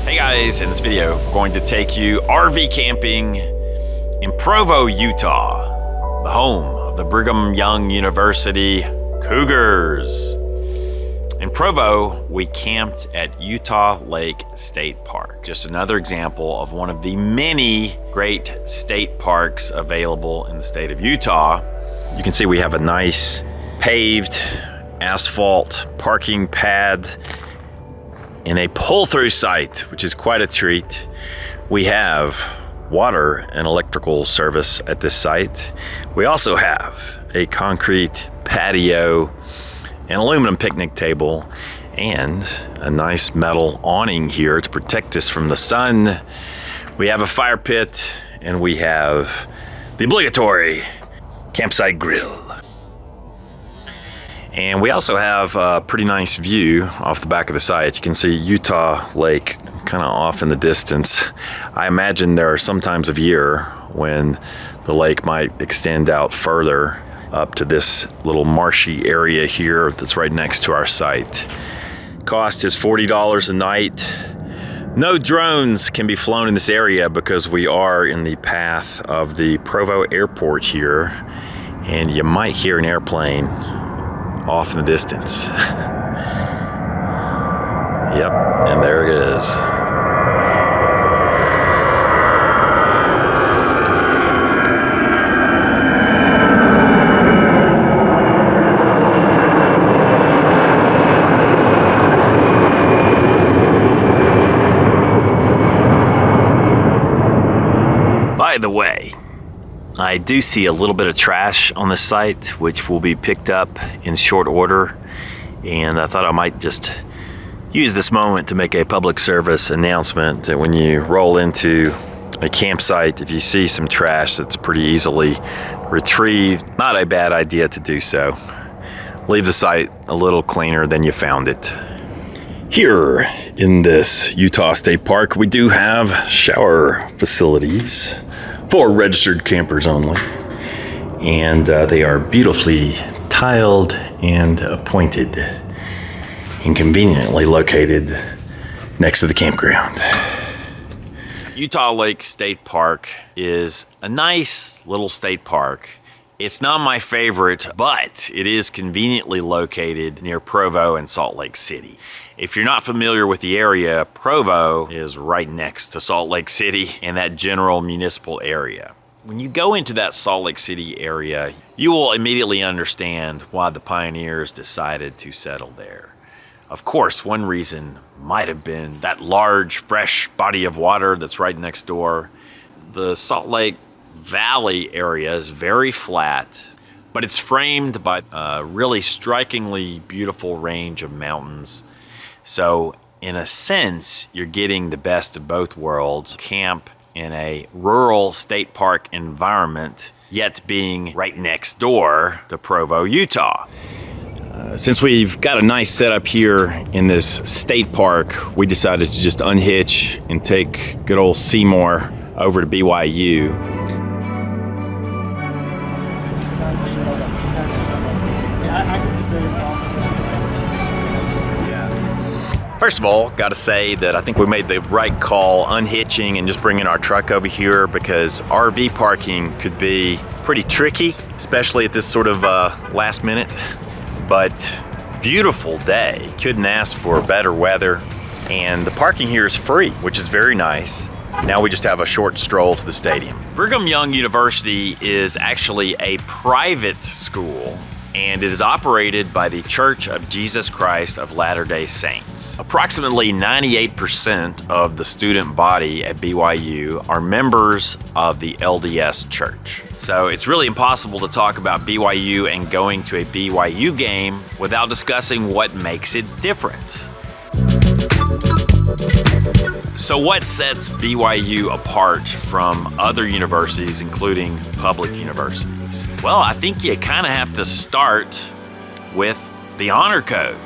Hey guys, in this video, we're going to take you RV camping in Provo, Utah, the home of the Brigham Young University Cougars. In Provo, we camped at Utah Lake State Park. Just another example of one of the many great state parks available in the state of Utah. You can see we have a nice paved asphalt parking pad in a pull-through site, which is quite a treat. We have water and electrical service at this site. We also have a concrete patio, an aluminum picnic table, and a nice metal awning here to protect us from the sun. We have a fire pit, and we have the obligatory campsite grill. And we also have a pretty nice view off the back of the site. You can see Utah Lake kind of off in the distance. I imagine there are some times of year when the lake might extend out further up to this little marshy area here that's right next to our site. Cost is $40 a night. No drones can be flown in this area because we are in the path of the Provo airport here, and you might hear an airplane off in the distance. Yep, and there it is. By the way, I do see a little bit of trash on the site, which will be picked up in short order. And I thought I might just use this moment to make a public service announcement that when you roll into a campsite, if you see some trash that's pretty easily retrieved, not a bad idea to do so. Leave the site a little cleaner than you found it. Here in this Utah State Park, we do have shower facilities for registered campers only, and they are beautifully tiled and appointed and conveniently located next to the campground. Utah Lake State Park is a nice little state park. It's not my favorite, but it is conveniently located near Provo and Salt Lake City. If you're not familiar with the area, Provo is right next to Salt Lake City in that general municipal area. When you go into that Salt Lake City area, you will immediately understand why the pioneers decided to settle there. Of course, one reason might have been that large, fresh body of water that's right next door. The Salt Lake Valley area is very flat, but it's framed by a really strikingly beautiful range of mountains. So in a sense, you're getting the best of both worlds. Camp in a rural state park environment, yet being right next door to Provo, Utah. Since we've got a nice setup here in this state park, we decided to just unhitch and take good old Seymour over to BYU. First of all, gotta say that I think we made the right call unhitching and just bringing our truck over here, because RV parking could be pretty tricky, especially at this sort of last minute. But beautiful day, couldn't ask for better weather, and the parking here is free, which is very nice. Now we just have a short stroll to the stadium. Brigham Young University is actually a private school, and it is operated by the Church of Jesus Christ of Latter-day Saints. Approximately 98% of the student body at BYU are members of the LDS Church. So it's really impossible to talk about BYU and going to a BYU game without discussing what makes it different. So what sets BYU apart from other universities, including public universities? Well, I think you kind of have to start with the honor code.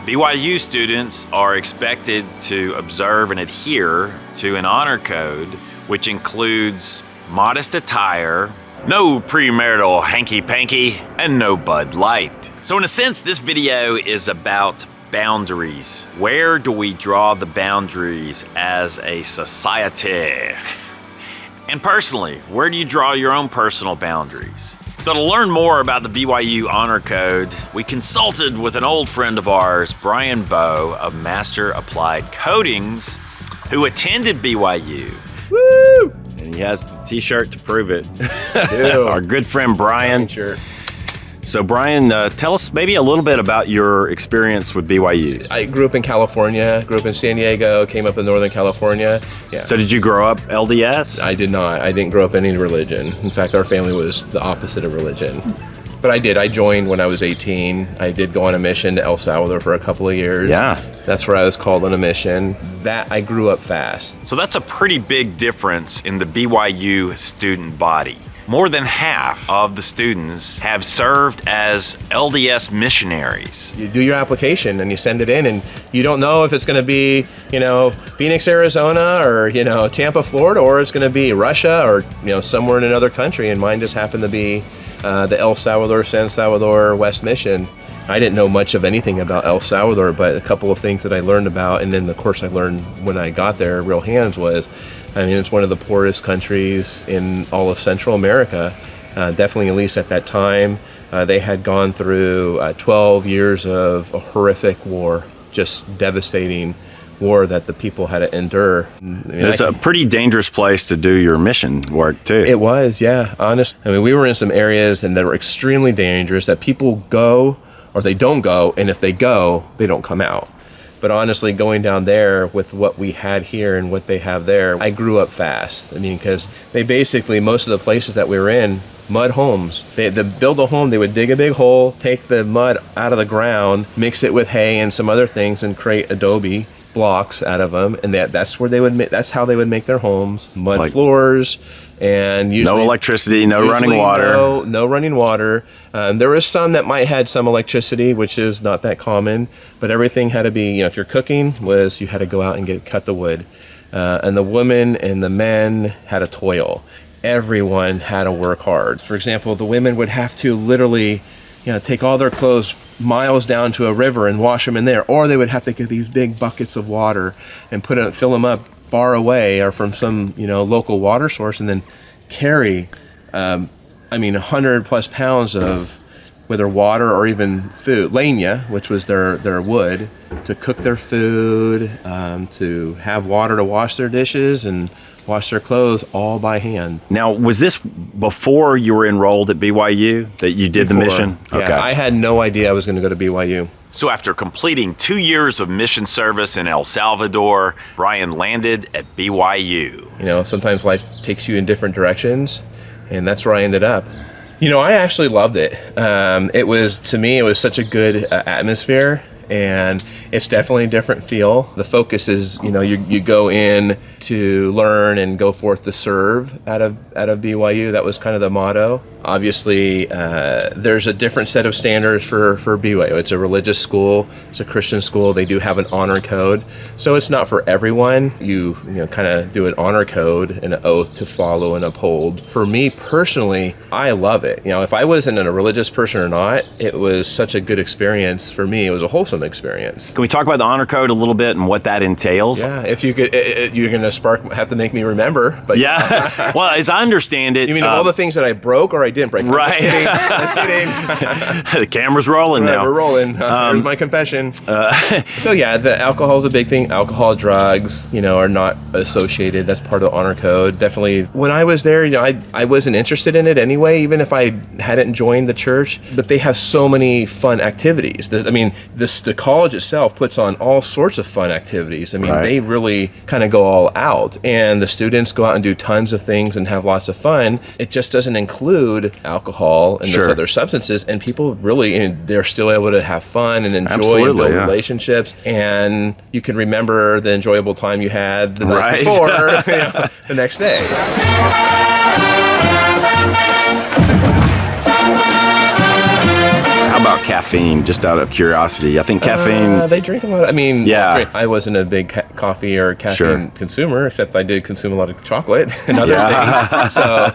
BYU students are expected to observe and adhere to an honor code, which includes modest attire, no premarital hanky-panky, and no Bud Light. So in a sense, this video is about boundaries. Where do we draw the boundaries as a society? And personally, where do you draw your own personal boundaries? So to learn more about the BYU Honor Code, we consulted with an old friend of ours, Brian Bowe of Master Applied Coatings, who attended BYU. Woo! And he has the t-shirt to prove it. Our good friend Brian. Shirt. So Brian, tell us maybe a little bit about your experience with BYU. I grew up in California, grew up in San Diego, came up in Northern California. Yeah. So did you grow up LDS? I did not. I didn't grow up in any religion. In fact, our family was the opposite of religion. But I did. I joined when I was 18. I did go on a mission to El Salvador for a couple of years. Yeah. That's where I was called on a mission. That I grew up fast. So that's a pretty big difference in the BYU student body. More than half of the students have served as LDS missionaries. You do your application and you send it in, and you don't know if it's going to be, Phoenix, Arizona, or, Tampa, Florida, or it's going to be Russia or, somewhere in another country. And mine just happened to be the El Salvador, San Salvador West Mission. I didn't know much of anything about El Salvador, but a couple of things that I learned about, and then of course I learned when I got there, real hands, was, it's one of the poorest countries in all of Central America. Definitely, at least at that time, they had gone through 12 years of a horrific war, just devastating war that the people had to endure. It's a pretty dangerous place to do your mission work too. It was, yeah, honest. We were in some areas and that were extremely dangerous that people go or they don't go, and if they go, they don't come out. But honestly, going down there with what we had here and what they have there, I grew up fast. Because they basically, most of the places that we were in, mud homes. They build a home, they would dig a big hole, take the mud out of the ground, mix it with hay and some other things, and create adobe blocks out of them, and that's where they would that's how they would make their homes. Mud floors, and usually no electricity, no running water. No running water. There was some that might had some electricity, which is not that common, but everything had to be, if you're cooking, you had to go out and cut the wood. And the women and the men had to toil. Everyone had to work hard. For example, the women would have to literally, take all their clothes miles down to a river and wash them in there, or they would have to get these big buckets of water and fill them up far away or from some local water source, and then carry 100 plus pounds of whether water or even food, leña, which was their wood, to cook their food, to have water to wash their dishes and wash their clothes, all by hand. Now, was this before you were enrolled at BYU that you did the mission? Yeah, okay. I had no idea I was going to go to BYU. So after completing 2 years of mission service in El Salvador, Brian landed at BYU. Sometimes life takes you in different directions, and that's where I ended up. I actually loved it. To me, it was such a good atmosphere. And it's definitely a different feel. The focus is, you go in to learn and go forth to serve out of BYU. That was kind of the motto. Obviously, there's a different set of standards for BYU. It's a religious school. It's a Christian school. They do have an honor code. So it's not for everyone. You kind of do an honor code and an oath to follow and uphold. For me personally, I love it. If I wasn't a religious person or not, it was such a good experience for me. It was a wholesome experience. Can we talk about the honor code a little bit and what that entails? Yeah, if you could, you're going to have to make me remember. But yeah, well, as I understand it, you mean all the things that I broke or I didn't break? Right. Just kidding. The camera's rolling now. We're rolling. Here's my confession. So yeah, the alcohol is a big thing. Alcohol, drugs, are not associated. That's part of the honor code. Definitely. When I was there, I wasn't interested in it anyway, even if I hadn't joined the church. But they have so many fun activities. The college itself puts on all sorts of fun activities. Right. They really kind of go all out, and the students go out and do tons of things and have lots of fun. It just doesn't include alcohol and those other substances, and people really, they're still able to have fun and enjoy and build relationships, and you can remember the enjoyable time you had the night before the next day. How about caffeine, just out of curiosity? I think caffeine... They drink a lot. I mean, Yeah. I wasn't a big coffee or caffeine Sure. consumer, except I did consume a lot of chocolate and other things. So,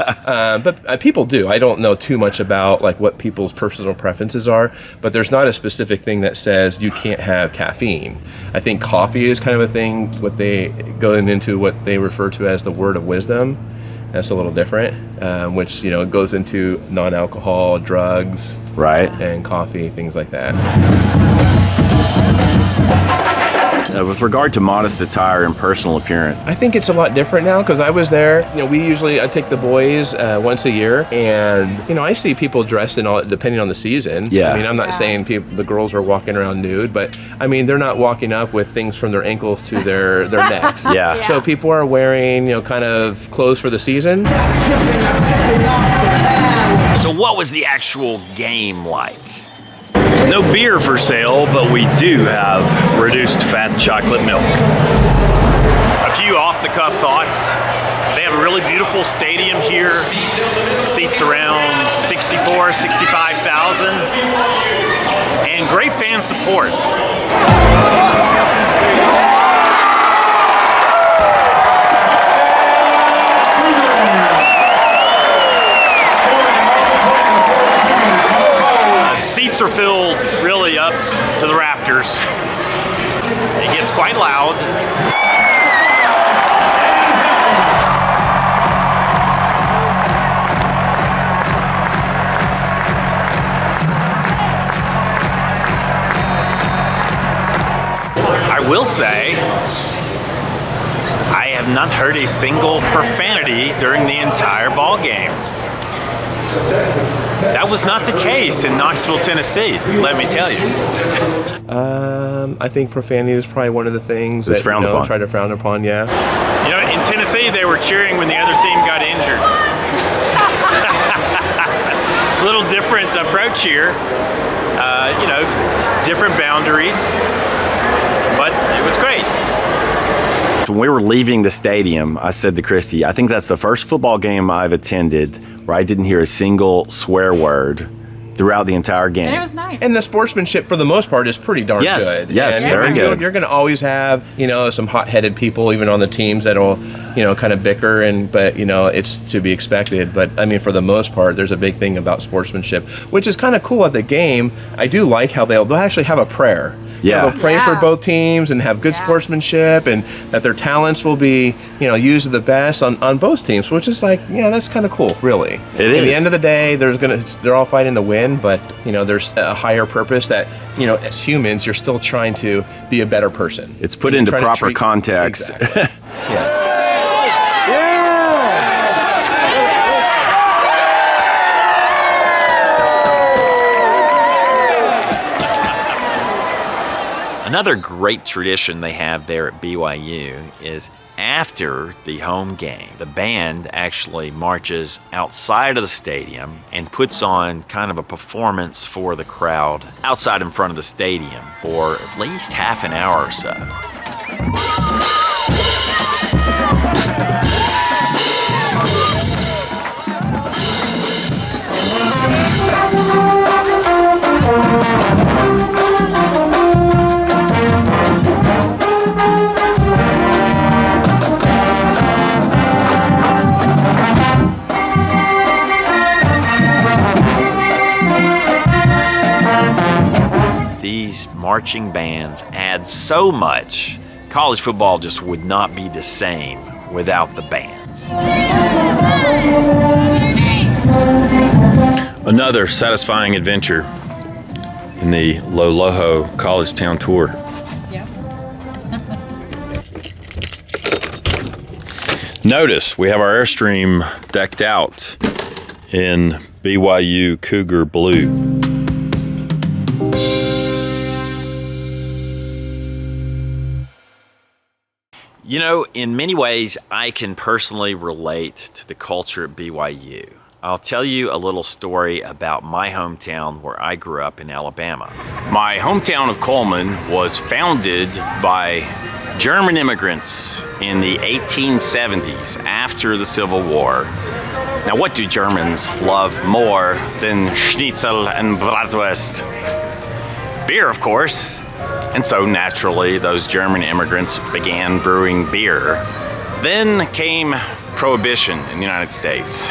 but people do. I don't know too much about like what people's personal preferences are, but there's not a specific thing that says you can't have caffeine. I think coffee is kind of a thing, what they going into what they refer to as the word of wisdom. That's a little different, which, you know, goes into non-alcohol, drugs, Right. and coffee, things like that. With regard to modest attire and personal appearance, I think it's a lot different now because I was there. You know, I take the boys once a year, and you know, I see people dressed in all depending on the season. Yeah. I mean, I'm not saying the girls are walking around nude, but I mean, they're not walking up with things from their ankles to their necks. Yeah. So people are wearing, you know, kind of clothes for the season. So what was the actual game like? No beer for sale, but we do have reduced fat chocolate milk. A few off-the-cuff thoughts. They have a really beautiful stadium here. Seats around 64, 65,000. And great fan support. Seats are filled really up to the rafters. It gets quite loud. I will say, I have not heard a single profanity during the entire ball game. That was not the case in Knoxville, Tennessee, let me tell you. I think profanity is probably one of the things It's that frowned upon. try to frown upon. Yeah. You know, in Tennessee, they were cheering when the other team got injured. A little different approach here. You know, different boundaries, but it was great. When we were leaving the stadium, I said to Christy, I think that's the first football game I've attended where I didn't hear a single swear word throughout the entire game. And it was nice. And the sportsmanship, for the most part, is pretty darn Yes, good. yes, and very good. You're going to always have, you know, some hot-headed people, even on the teams that'll, you know, kind of bicker, but you know, it's to be expected. But I mean, for the most part, there's a big thing about sportsmanship, which is kind of cool at the game. I do like how they'll actually have a prayer. Yeah. They'll pray Yeah. for both teams and have good Yeah. sportsmanship, and that their talents will be, you know, used to the best on both teams, which is like, yeah, that's kind of cool, really. It At the is. end of the day, they're all fighting to win, but you know, there's a higher purpose that, you know, as humans, you're still trying to be a better person. It's put You're into trying to proper treat- context. Exactly. Yeah. Another great tradition they have there at BYU is after the home game, the band actually marches outside of the stadium and puts on kind of a performance for the crowd outside in front of the stadium for at least half an hour or so. These marching bands add so much. College football just would not be the same without the bands. Another satisfying adventure in the Loloho College Town Tour. Yep. Notice we have our Airstream decked out in BYU Cougar blue. You know, in many ways, I can personally relate to the culture at BYU. I'll tell you a little story about my hometown where I grew up in Alabama. My hometown of Coleman was founded by German immigrants in the 1870s after the Civil War. Now, what do Germans love more than schnitzel and bratwurst? Beer, of course. And so naturally, those German immigrants began brewing beer. Then came Prohibition in the United States.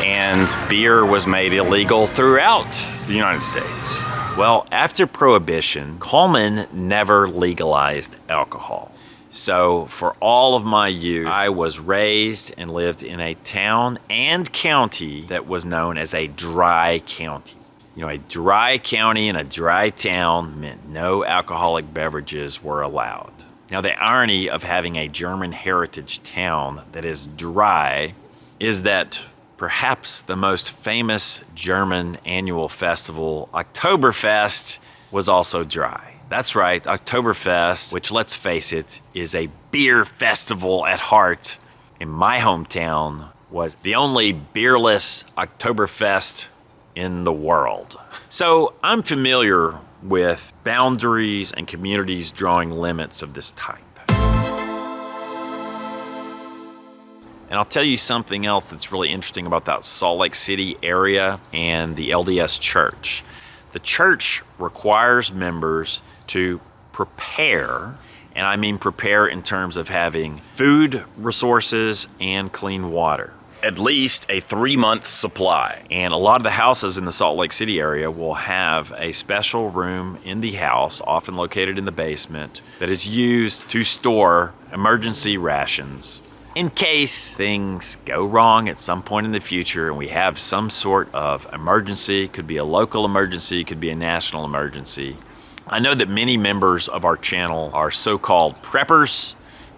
And beer was made illegal throughout the United States. Well, after Prohibition, Coleman never legalized alcohol. So for all of my youth, I was raised and lived in a town and county that was known as a dry county. You know, a dry county and a dry town meant no alcoholic beverages were allowed. Now, the irony of having a German heritage town that is dry is that perhaps the most famous German annual festival, Oktoberfest, was also dry. That's right, Oktoberfest, which, let's face it, is a beer festival at heart, in my hometown, was the only beerless Oktoberfest in the world. So I'm familiar with boundaries and communities drawing limits of this type. And I'll tell you something else that's really interesting about that Salt Lake City area and the LDS Church. The church requires members to prepare, and I mean prepare in terms of having food, resources, and clean water. At least a 3-month supply. And a lot of the houses in the Salt Lake City area will have a special room in the house, often located in the basement, that is used to store emergency rations in case things go wrong at some point in the future and we have some sort of emergency. Could be a local emergency, could be a national emergency. I know that many members of our channel are so-called preppers,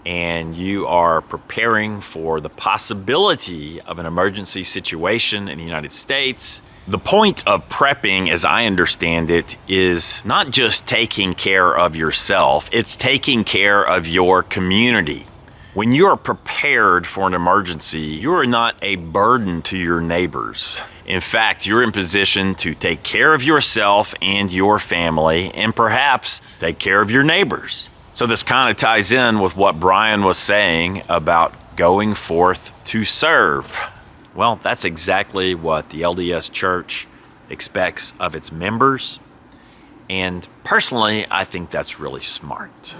and you are preparing for the possibility of an emergency situation in the United States. The point of prepping, as I understand it, is not just taking care of yourself, it's taking care of your community. When you are prepared for an emergency, you are not a burden to your neighbors. In fact, you're in position to take care of yourself and your family, and perhaps take care of your neighbors. So this kind of ties in with what Brian was saying about going forth to serve. Well, that's exactly what the LDS Church expects of its members. And personally, I think that's really smart.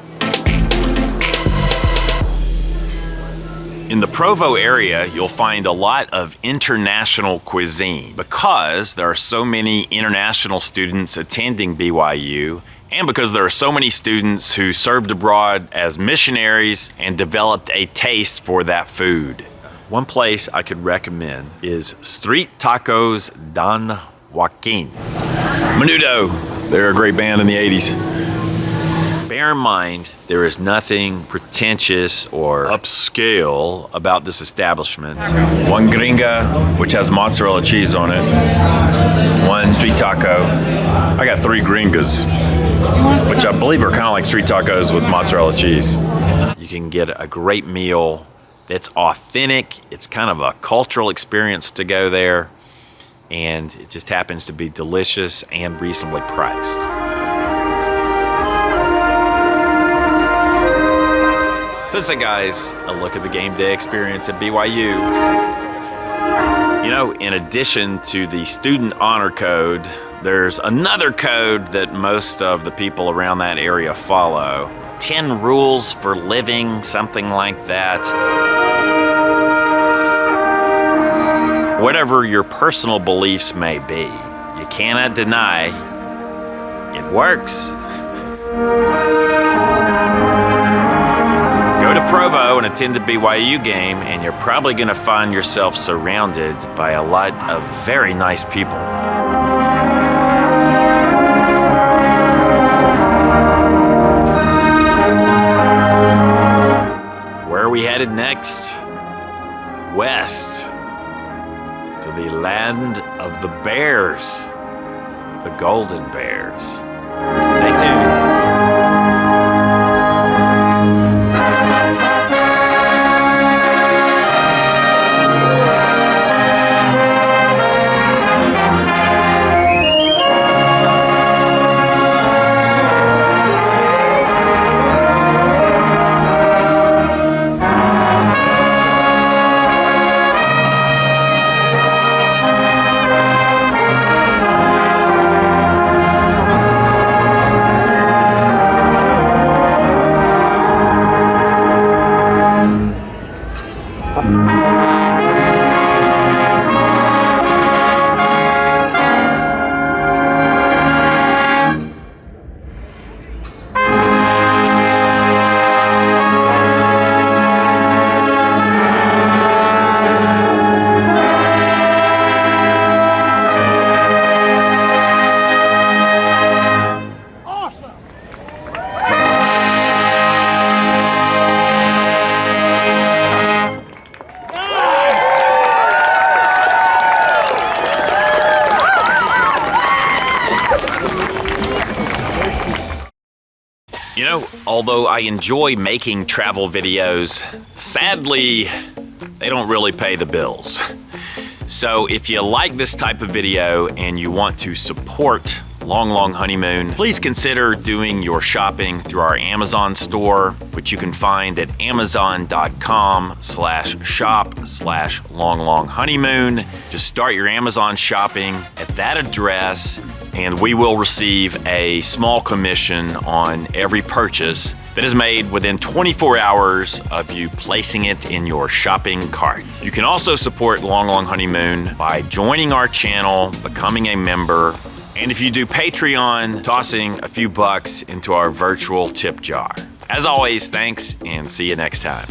In the Provo area, you'll find a lot of international cuisine because there are so many international students attending BYU, and because there are so many students who served abroad as missionaries and developed a taste for that food. One place I could recommend is Street Tacos Don Joaquin. Menudo, they're a great band in the 80s. Bear in mind, there is nothing pretentious or upscale about this establishment. One gringa, which has mozzarella cheese on it. One street taco. I got 3 gringas, which I believe are kind of like street tacos with mozzarella cheese. You can get a great meal that's authentic. It's kind of a cultural experience to go there, and it just happens to be delicious and reasonably priced. So that's it, guys, a look at the game day experience at BYU. You know, in addition to the student honor code, there's another code that most of the people around that area follow. 10 rules for living, something like that. Whatever your personal beliefs may be, you cannot deny it works. Go to Provo and attend a BYU game, and you're probably going to find yourself surrounded by a lot of very nice people. Where are we headed next? West, to the land of the Bears, the Golden Bears. Stay tuned. know, although I enjoy making travel videos, sadly, they don't really pay the bills. So if you like this type of video and you want to support Long Long Honeymoon, please consider doing your shopping through our Amazon store, which you can find at amazon.com/shop/Long Long Honeymoon. Just start your Amazon shopping at that address, and we will receive a small commission on every purchase that is made within 24 hours of you placing it in your shopping cart. You can also support Long Long Honeymoon by joining our channel, becoming a member, and if you do Patreon, tossing a few bucks into our virtual tip jar. As always, thanks and see you next time.